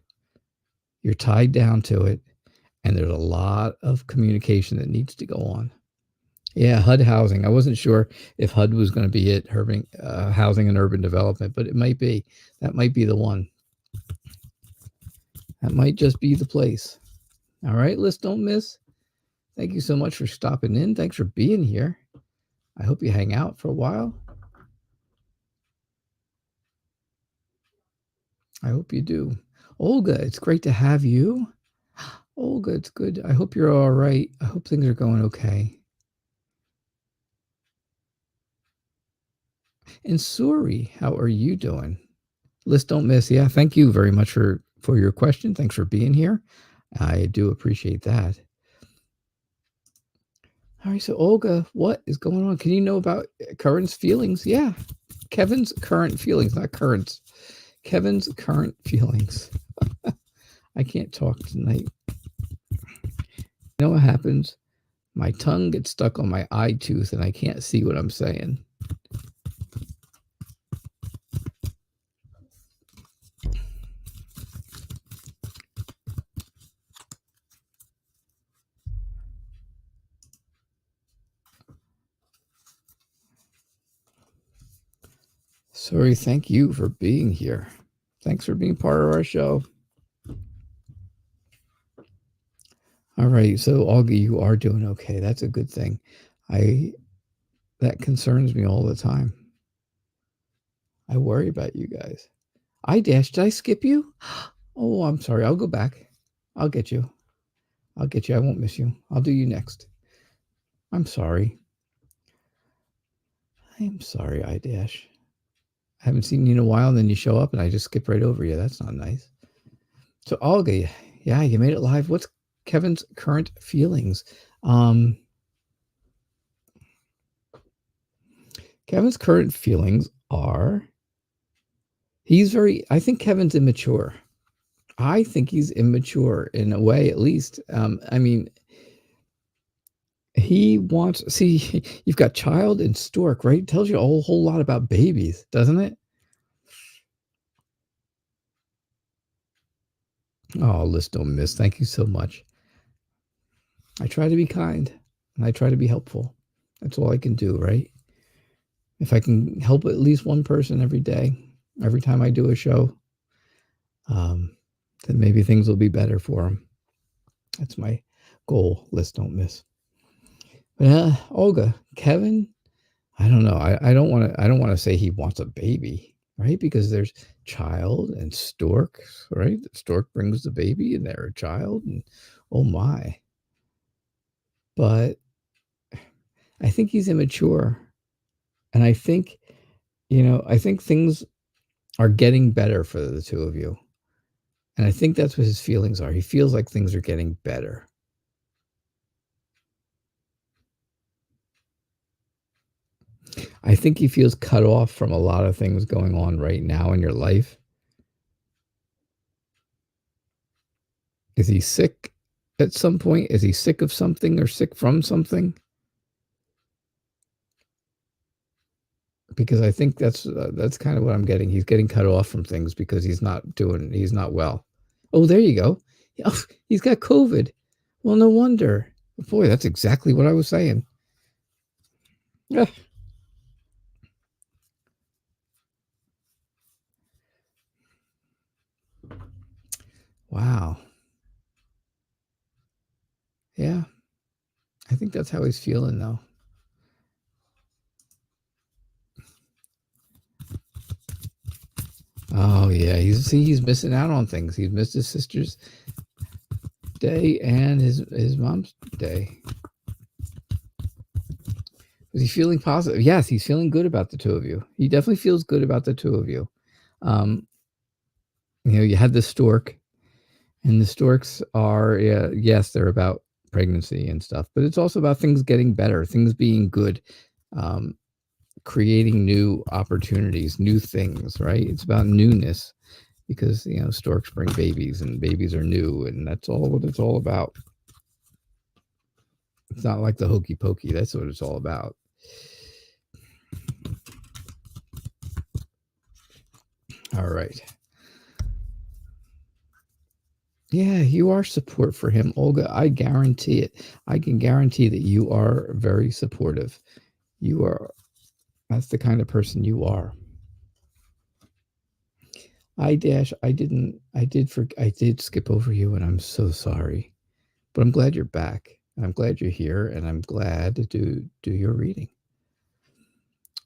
You're tied down to it. And there's a lot of communication that needs to go on. Yeah, HUD housing. I wasn't sure if HUD was going to be it, housing and urban development, but it might be. That might be the one. That might just be the place. All right, list don't miss. Thank you so much for stopping in. Thanks for being here. I hope you hang out for a while. I hope you do. Olga, it's great to have you. Olga, it's good. I hope you're all right. I hope things are going okay. And Suri, how are you doing? List don't miss. Yeah, thank you very much for your question. Thanks for being here. I do appreciate that. All right, so Olga, what is going on? Can you know about Current's feelings? Yeah, Kevin's current feelings, not Current's. Kevin's current feelings. I can't talk tonight. You know what happens? My tongue gets stuck on my eye tooth and I can't see what I'm saying. Sorry, thank you for being here. Thanks for being part of our show. All right, so Olga, you are doing okay. That's a good thing. That concerns me all the time. I worry about you guys. Did I skip you? Oh, I'm sorry. I'll go back. I'll get you. I won't miss you. I'll do you next. I'm sorry. I'm sorry, I haven't seen you in a while, and then you show up and I just skip right over you. That's not nice. So Olga, yeah, you made it live. What's Kevin's current feelings? Kevin's current feelings are I think Kevin's immature. I think he's immature in a way, at least. I mean, he wants, see, you've got child and stork, right? It tells you a whole lot about babies, doesn't it? Oh, list don't miss. Thank you so much. I try to be kind and I try to be helpful. That's all I can do, right? If I can help at least one person every day, every time I do a show, then maybe things will be better for him. That's my goal. List don't miss. But Olga, Kevin, I don't know. I don't want to say he wants a baby, right? Because there's child and stork, right? The stork brings the baby and they're a child, and oh my. But I think he's immature. And I think, I think things are getting better for the two of you. And I think that's what his feelings are. He feels like things are getting better. I think he feels cut off from a lot of things going on right now in your life. Is he sick at some point? Is he sick of something or sick from something? Because I think that's kind of what I'm getting. He's getting cut off from things because he's not well. Oh, there you go. Oh, he's got COVID. Well, no wonder. Boy, that's exactly what I was saying. Yeah. Wow. Yeah. I think that's how he's feeling, though. Oh, yeah. He's missing out on things. He's missed his sister's day and his mom's day. Is he feeling positive? Yes, he's feeling good about the two of you. He definitely feels good about the two of you. You had the stork, and the storks are, yes, they're about pregnancy and stuff, but it's also about things getting better, things being good, creating new opportunities, new things, right? It's about newness because, storks bring babies and babies are new, and that's all what it's all about. It's not like the hokey pokey. That's what it's all about. All right. Yeah, you are support for him, Olga. I guarantee it. I can guarantee that you are very supportive. That's the kind of person you are. I did skip over you, and I'm so sorry. But I'm glad you're back. I'm glad you're here, and I'm glad to do your reading.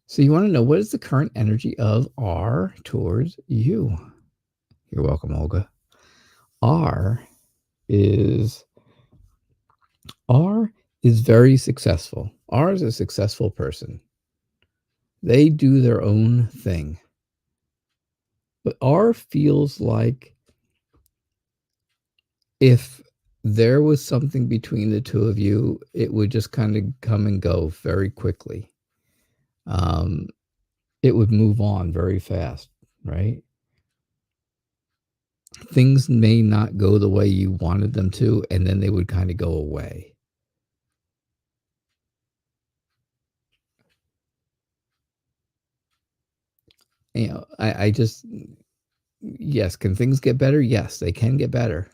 So you want to know, what is the current energy of R towards you? You're welcome, Olga. R is very successful. R is a successful person. They do their own thing. But R feels like if there was something between the two of you, it would just kind of come and go very quickly. It would move on very fast, right? Things may not go the way you wanted them to, and then they would kind of go away. I just, yes, can things get better? Yes, they can get better.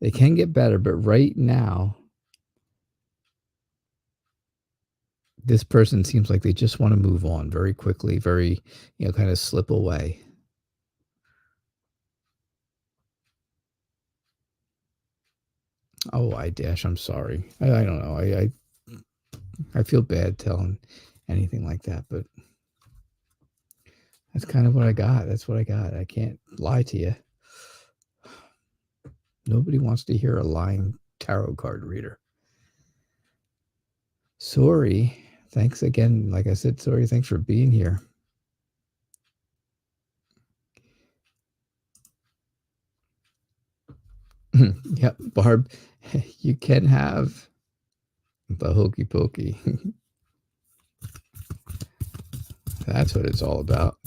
They can get better, but right now, this person seems like they just want to move on very quickly, very, kind of slip away. Oh, I'm sorry. I don't know. I feel bad telling anything like that, but that's kind of what I got. That's what I got. I can't lie to you. Nobody wants to hear a lying tarot card reader. Sorry. Thanks again. Like I said, sorry. Thanks for being here. Yep, Barb, you can have the hokey pokey. That's what it's all about.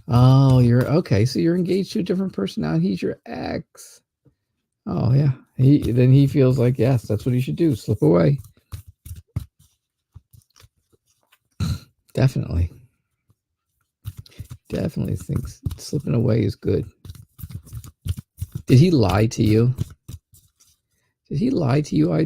Oh, you're okay. So you're engaged to a different person now, and he's your ex. Oh yeah. Then he feels like, yes, that's what he should do. Slip away. Definitely. Definitely thinks slipping away is good. Did he lie to you? Did he lie to you, I-?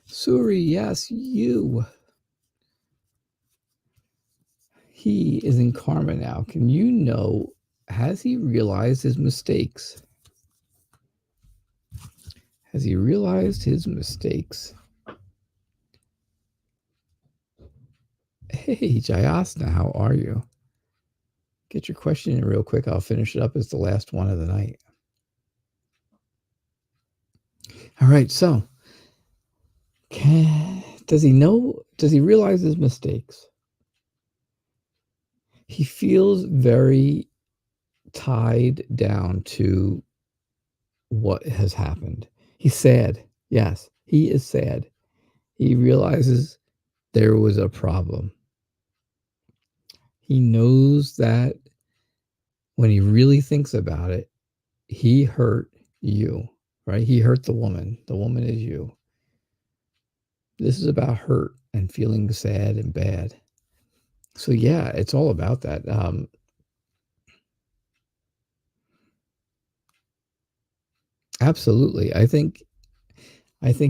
Suri, yes, you. He is in karma now. Can you know, has he realized his mistakes? Has he realized his mistakes? Hey, Jayasna, how are you? Get your question in real quick. I'll finish it up as the last one of the night. All right, so does he realize his mistakes? He feels very tied down to what has happened. He's sad. Yes, he is sad. He realizes there was a problem. He knows that when he really thinks about it, he hurt you, right? He hurt the woman. The woman is you. This is about hurt and feeling sad and bad. So yeah, it's all about that. Absolutely. I think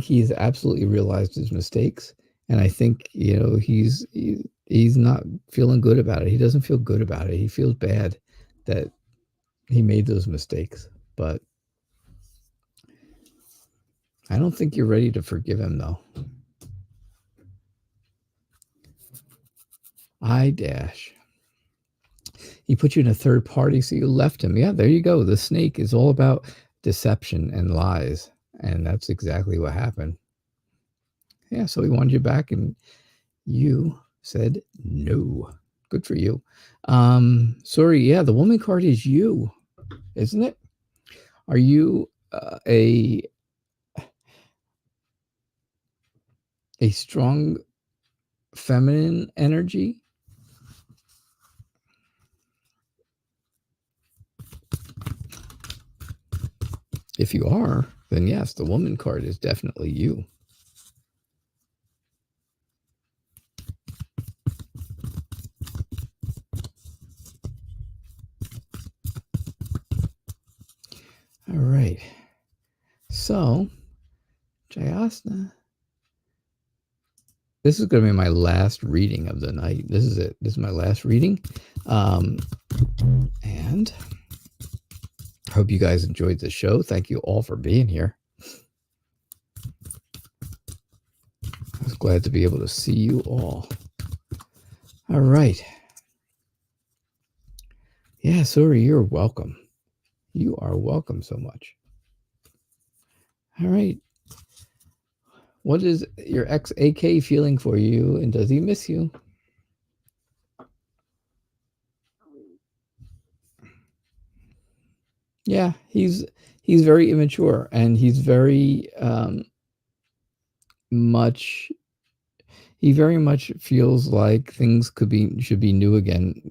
he's absolutely realized his mistakes, and I think he's not feeling good about it. He doesn't feel good about it. He feels bad that he made those mistakes, but I don't think you're ready to forgive him, though. He put you in a third party, so you left him. Yeah, there you go. The snake is all about deception and lies, and that's exactly what happened. Yeah, so he wanted you back, and you said no. Good for you. Sorry, yeah, the woman card is you, isn't it? Are you a strong feminine energy? If you are, then yes, the woman card is definitely you. All right. So, Jayasna, this is going to be my last reading of the night. This is it. This is my last reading. And I hope you guys enjoyed the show. Thank you all for being here. I was glad to be able to see you all. All right. Yeah, sorry, you're welcome. You are welcome so much. All right. What is your ex AK feeling for you, and does he miss you? Yeah, he's very immature, and he's very much. He very much feels like things should be new again,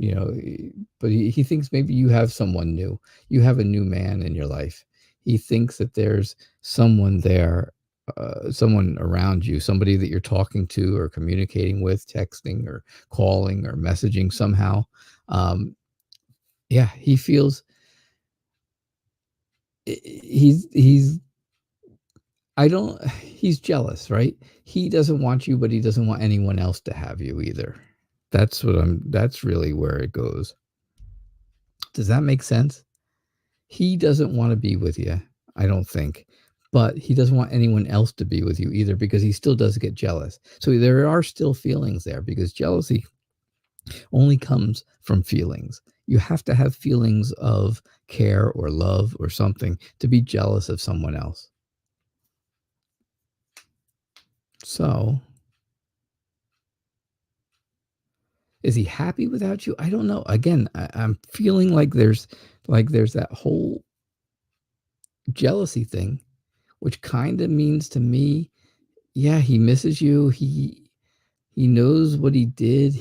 but he thinks maybe you have someone new. You have a new man in your life. He thinks that there's someone there, someone around you, somebody that you're talking to or communicating with, texting or calling or messaging somehow. Yeah, he feels he's he's jealous, right? He doesn't want you, but he doesn't want anyone else to have you either. That's really where it goes. Does that make sense? He doesn't want to be with you, I don't think, but he doesn't want anyone else to be with you either, because he still does get jealous. So there are still feelings there, because jealousy only comes from feelings. You have to have feelings of care or love or something to be jealous of someone else. So, is he happy without you? I don't know. Again, I'm feeling like there's that whole jealousy thing, which kind of means to me, yeah, he misses you. He knows what he did.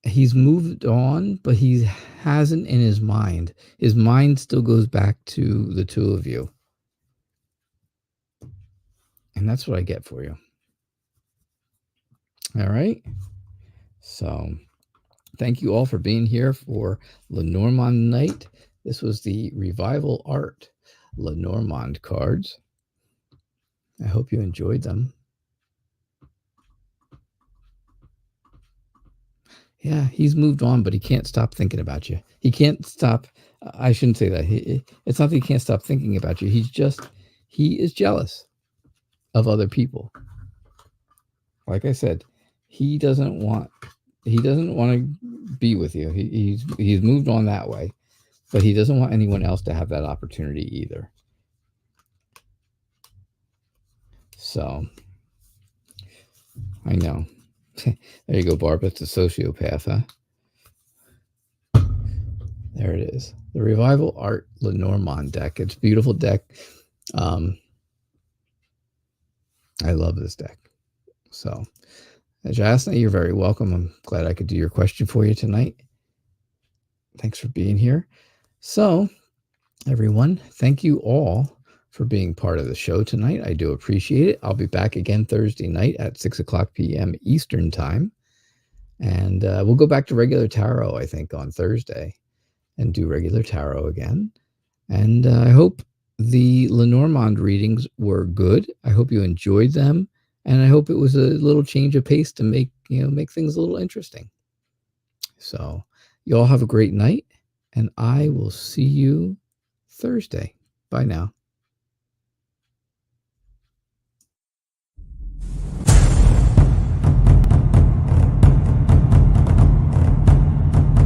He's moved on, but he hasn't in his mind. His mind still goes back to the two of you. And that's what I get for you. All right. So thank you all for being here for Lenormand night. This was the Revival Art Lenormand cards. I hope you enjoyed them. Yeah, he's moved on, but he can't stop thinking about you. He can't stop. I shouldn't say that. It's not that he can't stop thinking about you. He is jealous of other people. Like I said, he doesn't want to be with you. He's moved on that way, but he doesn't want anyone else to have that opportunity either. So I know. There you go, Barb. It's a sociopath, huh? There it is. The Revival Art Lenormand deck. It's a beautiful deck. I love this deck. So, Jasna, you're very welcome. I'm glad I could do your question for you tonight. Thanks for being here. So, everyone, thank you all for being part of the show tonight. I do appreciate it. I'll be back again Thursday night at 6:00 p.m. Eastern Time. And we'll go back to regular tarot, I think, on Thursday and do regular tarot again. And I hope the Lenormand readings were good. I hope you enjoyed them. And I hope it was a little change of pace to make things a little interesting. So you all have a great night, and I will see you Thursday. Bye now.